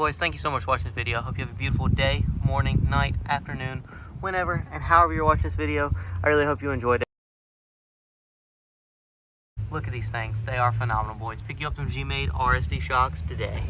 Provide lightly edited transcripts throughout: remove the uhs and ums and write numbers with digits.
Boys, thank you so much for watching this video. I hope you have a beautiful day, morning, night, afternoon, whenever, and however you're watching this video. I really hope you enjoyed it. Look at these things. They are phenomenal, boys. Pick you up some Gmade RSD shocks today.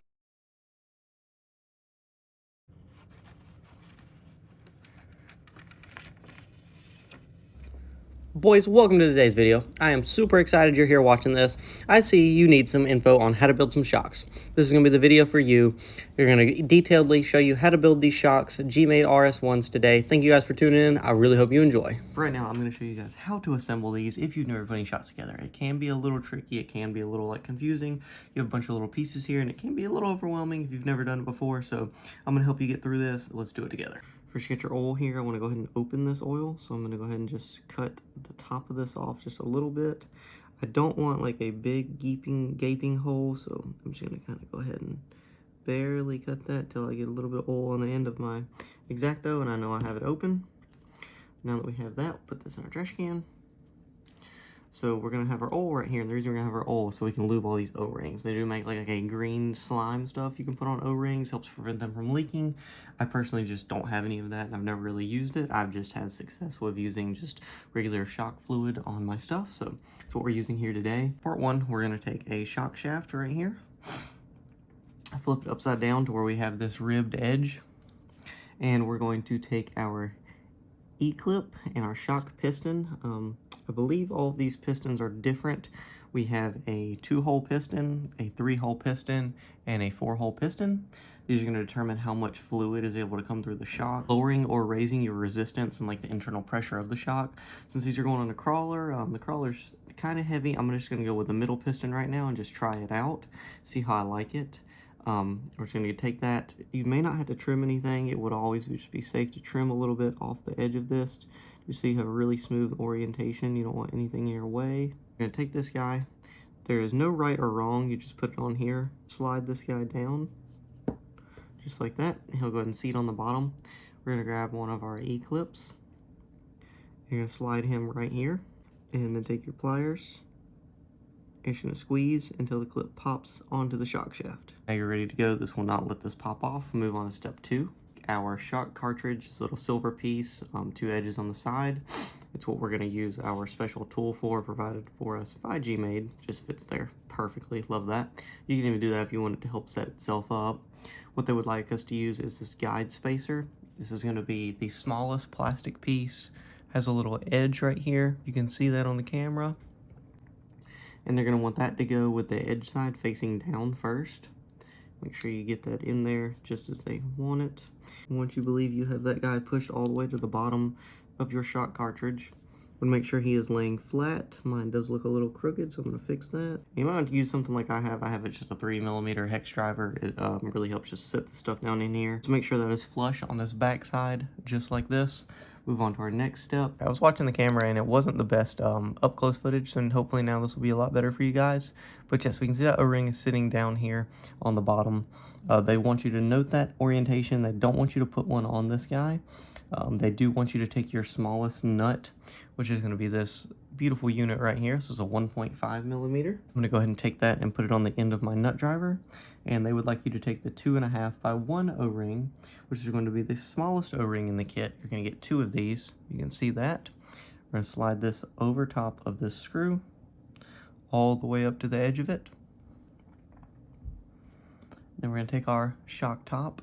Boys, welcome to today's video. I am super excited you're here watching this. I see you need some info on how to build some shocks. This is going to be the video for you. We're going to detailedly show you how to build these shocks, Gmade RS1s today. Thank you guys for tuning in. I really hope you enjoy. Right now, I'm going to show you guys how to assemble these if you've never put any shocks together. It can be a little tricky. It can be a little confusing. You have a bunch of little pieces here, and it can be a little overwhelming if you've never done it before. So I'm going to help you get through this. Let's do it together. First, you get your oil here. I want to go ahead and open this oil. So I'm going to go ahead and just cut the top of this off just a little bit. I don't want like a big gaping hole. So I'm just going to kind of go ahead and barely cut that till I get a little bit of oil on the end of my X-Acto. And I know I have it open. Now that we have that, we'll put this in our trash can. So we're going to have our oil right here, and the reason we're going to have our oil is so we can lube all these O-rings. They do make like a green slime stuff you can put on O-rings, helps prevent them from leaking. I personally just don't have any of that, and I've never really used it. I've just had success with using just regular shock fluid on my stuff, so that's what we're using here today. Part one, we're going to take a shock shaft right here, flip it upside down to where we have this ribbed edge, and we're going to take our E-clip and our shock piston. I believe all of these pistons are different. We have a 2-hole piston, a 3-hole piston, and a 4-hole piston. These are going to determine how much fluid is able to come through the shock, lowering or raising your resistance and like the internal pressure of the shock. Since these are going on a crawler, the crawler's kind of heavy. I'm just going to go with the middle piston right now and just try it out, see how I like it. We're just going to take that. You may not have to trim anything. It would always just be safe to trim a little bit off the edge of this, just so you have a really smooth orientation. You don't want anything in your way. You're going to take this guy. There is no right or wrong. You just put it on here. Slide this guy down, just like that. He'll go ahead and seat on the bottom. We're going to grab one of our E-clips. You're going to slide him right here, and then take your pliers. You're just going to squeeze until the clip pops onto the shock shaft. Now you're ready to go. This will not let this pop off. Move on to step 2. Our shock cartridge, this little silver piece, 2 edges on the side. It's what we're going to use our special tool for, provided for us by Gmade. Just fits there perfectly. Love that. You can even do that if you want it to help set itself up. What they would like us to use is this guide spacer. This is going to be the smallest plastic piece. Has a little edge right here. You can see that on the camera. And they're going to want that to go with the edge side facing down first. Make sure you get that in there just as they want it. Once you believe you have that guy pushed all the way to the bottom of your shock cartridge, but make sure he is laying flat. Mine does look a little crooked, so I'm going to fix that. You might have to use something like I have. I have it just a 3mm hex driver. It really helps just set the stuff down in here. So make sure that is flush on this back side, just like this. Move on to our next step. I was watching the camera and it wasn't the best up close footage, so hopefully now this will be a lot better for you guys. But yes, we can see that O-ring is sitting down here on the bottom. They want you to note that orientation. They don't want you to put one on this guy. They do want you to take your smallest nut, which is going to be this beautiful unit right here. This is a 1.5mm. I'm going to go ahead and take that and put it on the end of my nut driver. And they would like you to take the 2.5x1 O-ring, which is going to be the smallest O-ring in the kit. You're going to get 2 of these. You can see that. We're going to slide this over top of this screw all the way up to the edge of it. Then we're going to take our shock top.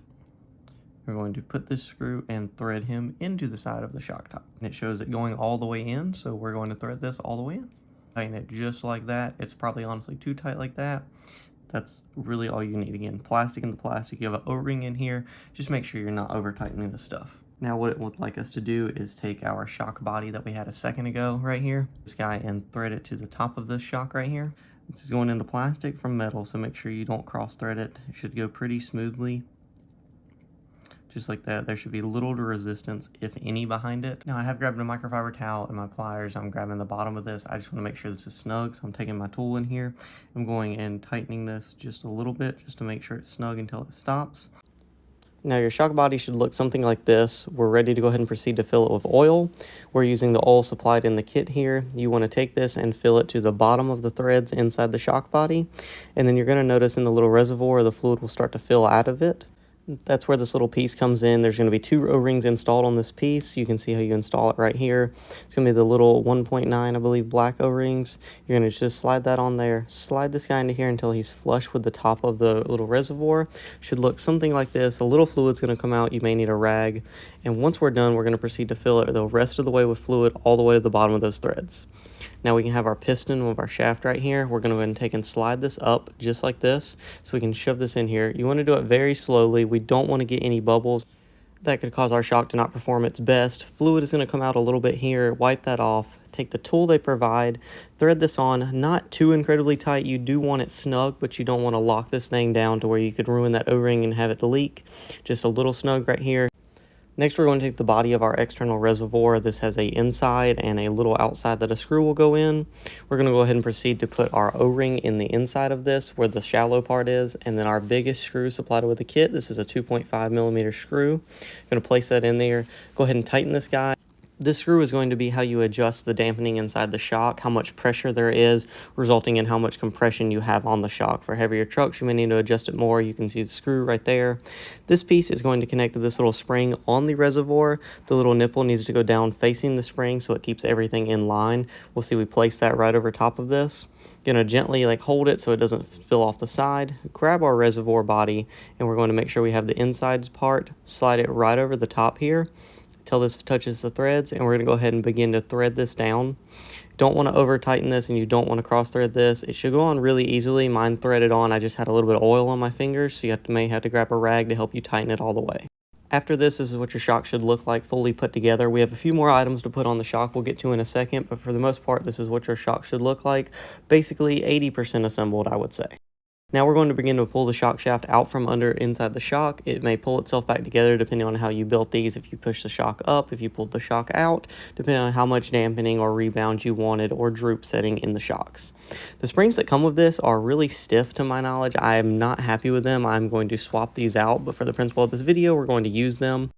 We're going to put this screw and thread him into the side of the shock top. And it shows it going all the way in, so we're going to thread this all the way in. Tighten it just like that. It's probably honestly too tight like that. That's really all you need. Again, plastic into plastic. You have an O-ring in here. Just make sure you're not over tightening the stuff. Now what it would like us to do is take our shock body that we had a second ago right here, this guy, and thread it to the top of this shock right here. This is going into plastic from metal, so make sure you don't cross thread it. It should go pretty smoothly. Just like that. There should be little to resistance, if any, behind it. Now I have grabbed a microfiber towel and my pliers. I'm grabbing the bottom of this. I just want to make sure this is snug, so I'm taking my tool in here. I'm going and tightening this just a little bit, just to make sure it's snug until it stops. Now your shock body should look something like this. We're ready to go ahead and proceed to fill it with oil. We're using the oil supplied in the kit here. You want to take this and fill it to the bottom of the threads inside the shock body. And then you're going to notice in the little reservoir the fluid will start to fill out of it. That's where this little piece comes in. There's going to be 2 O-rings installed on this piece. You can see how you install it right here. It's going to be the little 1.9, I believe, black O-rings. You're going to just slide that on there. Slide this guy into here until he's flush with the top of the little reservoir. Should look something like this. A little fluid's going to come out. You may need a rag. And once we're done, we're going to proceed to fill it the rest of the way with fluid all the way to the bottom of those threads. Now we can have our piston with our shaft right here. We're going to go ahead and take and slide this up just like this so we can shove this in here. You want to do it very slowly. We don't want to get any bubbles. That could cause our shock to not perform its best. Fluid is going to come out a little bit here. Wipe that off. Take the tool they provide. Thread this on. Not too incredibly tight. You do want it snug, but you don't want to lock this thing down to where you could ruin that O-ring and have it leak. Just a little snug right here. Next, we're going to take the body of our external reservoir. This has a inside and a little outside that a screw will go in. We're going to go ahead and proceed to put our O-ring in the inside of this where the shallow part is, and then our biggest screw supplied with the kit. This is a 2.5 millimeter screw. Going to place that in there. Go ahead and tighten this guy. This screw is going to be how you adjust the dampening inside the shock, how much pressure there is, resulting in how much compression you have on the shock. For heavier trucks, you may need to adjust it more. You can see the screw right there. This piece is going to connect to this little spring on the reservoir. The little nipple needs to go down facing the spring so it keeps everything in line. We'll see we place that right over top of this. Gonna gently hold it so it doesn't spill off the side. Grab our reservoir body, and we're going to make sure we have the inside part. Slide it right over the top here till this touches the threads, and we're going to go ahead and begin to thread this down. Don't want to over tighten this, and you don't want to cross thread this. It should go on really easily. Mine threaded on. I just had a little bit of oil on my fingers, so you may have to grab a rag to help you tighten it all the way. After this is what your shock should look like fully put together. We have a few more items to put on the shock we'll get to in a second, but for the most part, this is what your shock should look like. Basically 80% assembled, I would say. Now we're going to begin to pull the shock shaft out from under inside the shock. It may pull itself back together depending on how you built these. If you push the shock up, if you pulled the shock out, depending on how much dampening or rebound you wanted or droop setting in the shocks. The springs that come with this are really stiff to my knowledge. I am not happy with them. I'm going to swap these out, but for the principle of this video, we're going to use them.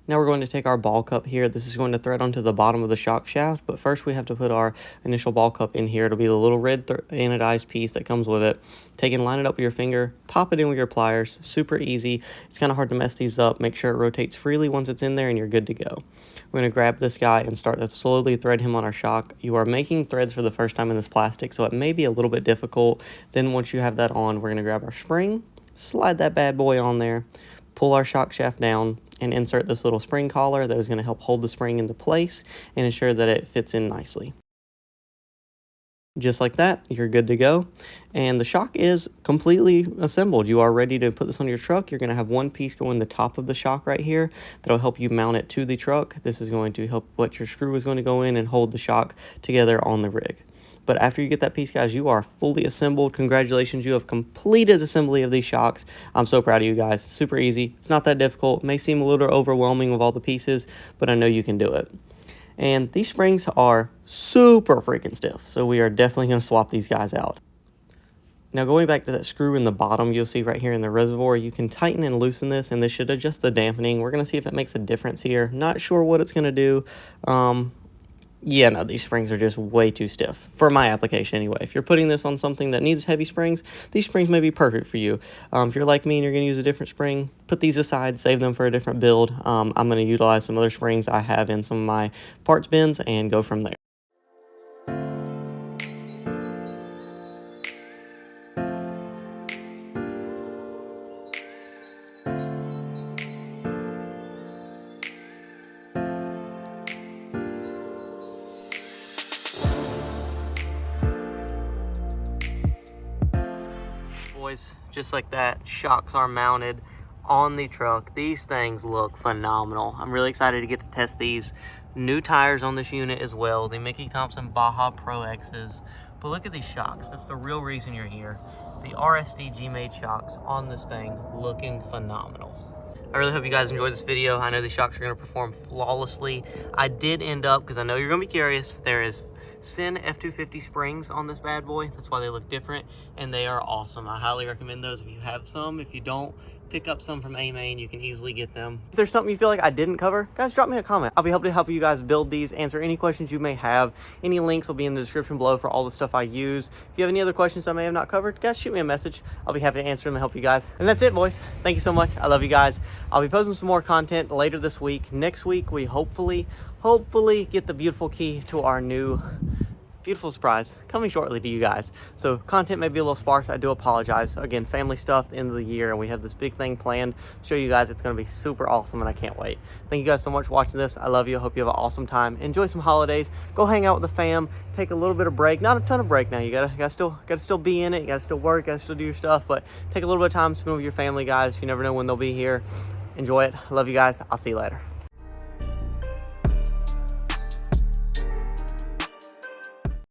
Now we're going to take our ball cup here. This is going to thread onto the bottom of the shock shaft, but first we have to put our initial ball cup in here. It'll be the little red anodized piece that comes with it. Take and line it up with your finger, pop it in with your pliers. Super easy. It's kind of hard to mess these up. Make sure it rotates freely once it's in there and you're good to go. We're going to grab this guy and start to slowly thread him on our shock. You are making threads for the first time in this plastic, so it may be a little bit difficult. Then once you have that on, we're going to grab our spring, slide that bad boy on there, pull our shock shaft down, and insert this little spring collar that is going to help hold the spring into place and ensure that it fits in nicely. Just like that, you're good to go. And the shock is completely assembled. You are ready to put this on your truck. You're going to have one piece go in the top of the shock right here. That'll help you mount it to the truck. This is going to help what your screw is going to go in and hold the shock together on the rig. But after you get that piece, guys, you are fully assembled. Congratulations, you have completed assembly of these shocks. I'm so proud of you guys. Super easy. It's not that difficult. It may seem a little overwhelming with all the pieces, but I know you can do it. And these springs are super freaking stiff, so we are definitely going to swap these guys out. Now going back to that screw in the bottom, you'll see right here in the reservoir, you can tighten and loosen this, and this should adjust the dampening. We're going to see if it makes a difference here. Not sure what it's going to do. Yeah, no, these springs are just way too stiff for my application anyway. If you're putting this on something that needs heavy springs, these springs may be perfect for you. If you're like me and you're going to use a different spring, put these aside, save them for a different build. I'm going to utilize some other springs I have in some of my parts bins and go from there. Just like that, shocks are mounted on the truck. These things look phenomenal. I'm really excited to get to test these. New tires on this unit as well, the Mickey Thompson Baja Pro X's. But look at these shocks. That's the real reason you're here. The RSD Gmade shocks on this thing looking phenomenal. I really hope you guys enjoyed this video. I know these shocks are going to perform flawlessly. I did end up, because I know you're going to be curious, there is Sin F250 springs on this bad boy. That's why they look different, and they are awesome. I highly recommend those if you have some. If you don't, pick up some from A-Main. You can easily get them. If there's something you feel like I didn't cover, guys, drop me a comment. I'll be happy to help you guys build these, answer any questions you may have. Any links will be in the description below for all the stuff I use. If you have any other questions I may have not covered, guys, shoot me a message. I'll be happy to answer them and help you guys. And that's it, boys. Thank you so much. I love you guys. I'll be posting some more content later this week. Next week, we hopefully get the beautiful key to our new beautiful surprise coming shortly to you guys. So content may be a little sparse. I do apologize. Again, family stuff at the end of the year, and we have this big thing planned to show you guys. It's going to be super awesome, and I can't wait. Thank you guys so much for watching this. I love you. I hope you have an awesome time. Enjoy some holidays. Go hang out with the fam. Take a little bit of break. Not a ton of break now. You gotta still be in it. You gotta still work. You gotta still do your stuff. But take a little bit of time to spend with your family, guys. You never know when they'll be here. Enjoy it. I love you guys. I'll see you later.